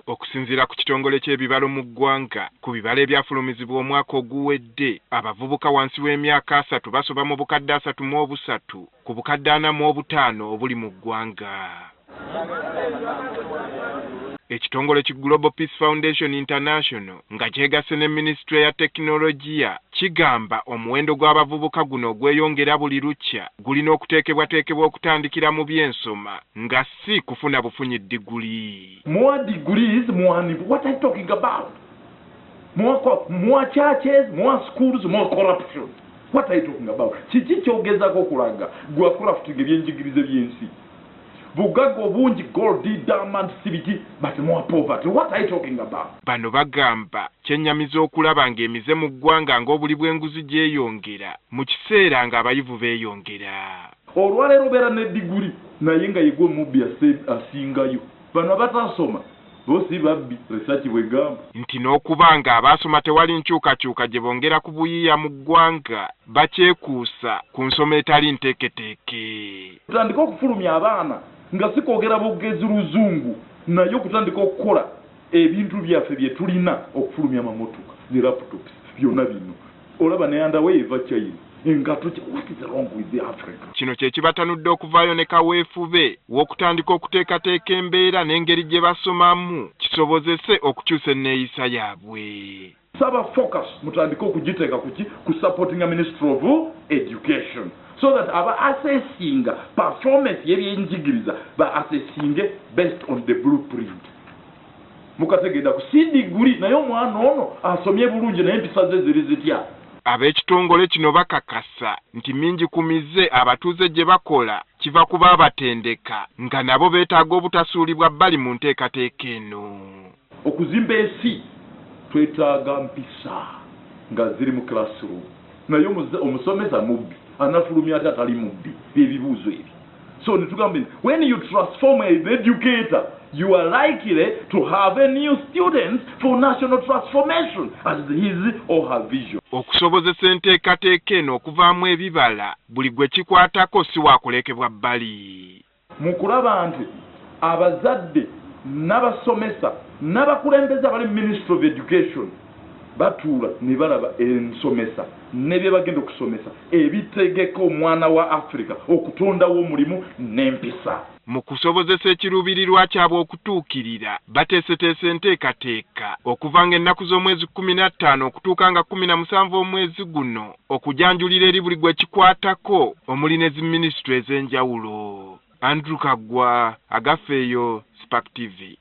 Okusinziira ku kitongole ky'ebibalo mu ggwanga ku bibalo ebyafulumizibwa omwaka oguwedde abavubuka wansi w'emyaka 3 basoba mu bukadde 33 ku bukadde 45 obuli mu ggwanga. Ekitongole ki Global Peace Foundation International nga kyegasse ne Ministry ya Tekinologiya kigamba omuwendo gw'abavubuka guno gweyongera buli lukya gulina okuteekebwateekebwa okutandikira mu by'ensoma nga si kufuna bufunyi diguli. More degrees, more what are you talking about? More churches, more schools, more corruption. What are you talking about? Kiki kyogezako kulaga gwa crafting ebyenjigirize byensi. Bugago bungi gold, diamond, sibiti, but more poverty. What are you talking about? Bano bagamba kyennyamiza okulaba ng'emize mu ggwanga ng'obuli bw'enguzi gyeyongera mu kiseera ng'abayivu beeyongera. Olwaleero beera ne diguli naye nga yegwe mubbi asingayo. Bano abatasoma bosi babbi research bwegamba nti n'okuba nga abaasoma tewali nkyukakyuka gye bongera ku buyiiya mu ggwanga bakyekuusa ku nsoma etali nteeketeeke. Tutandika okufulumya abaana nga si kwogera bugezi luzungu naye okutandika okukola ebintu byaffe bye tulina okufulumya amamotoka ne laptops byonna bino olaba neyanda eva China engato. What is wrong with the Africa? Kino kye kibatanudde okuvaayo ne kaweefube w'okutandika okuteekateeka embeera n'engeri gye basomamu kisobozese okukyusa enneeyisa yaabwe. Saba focus mutandika okugiteeka ku supporting a Ministry of Education so that aba assessing performance y'ebyenjigiriza ba assessing based on the blueprint. Mukategeda ku si degree naye omwana ono asomye bulungi naye empisa ze ziri zitya. Ab'ekitongole kino bakakasa nti mingi ku mize abatuuze gye bakola kiva kuba abatendeka nga nabo beetaaga obutasuulibwa bbali mu nteekateeka eno. Okuzimba ensi twetaaga mpisa nga ziri mu classroom naye omusomesa mubbi anafulumya ate atali mubbi ebibuuzo ebyo. So nitugambe when you transform an educator you are likely to have a new student for national transformation as his or her vision. Okusobozesa enteekateeka eno okuvaamu ebibala buli gwe kikwatako si waakulekebwa bbali. Mu kulaba nti abazadde n'abasomesa n'abakulembeze abali Ministry of Education batuula ne balaba ensomesa ne bye bagenda okusomesa ebitegeka omwana wa Africa okutondawo omulimu n'empisa. Mu kusobozesa ekiruubirirwa kyabwe okutuukirira bateeseteese enteekateeka okuva ng'ennaku z'omwezi 15 okutuuka nga 17 omwezi guno okujanjulira eri buli gwe kikwatako omuli ne zi ministry ez'enjawulo. Andrew Kagwa, Agafeeyo, Spark TV.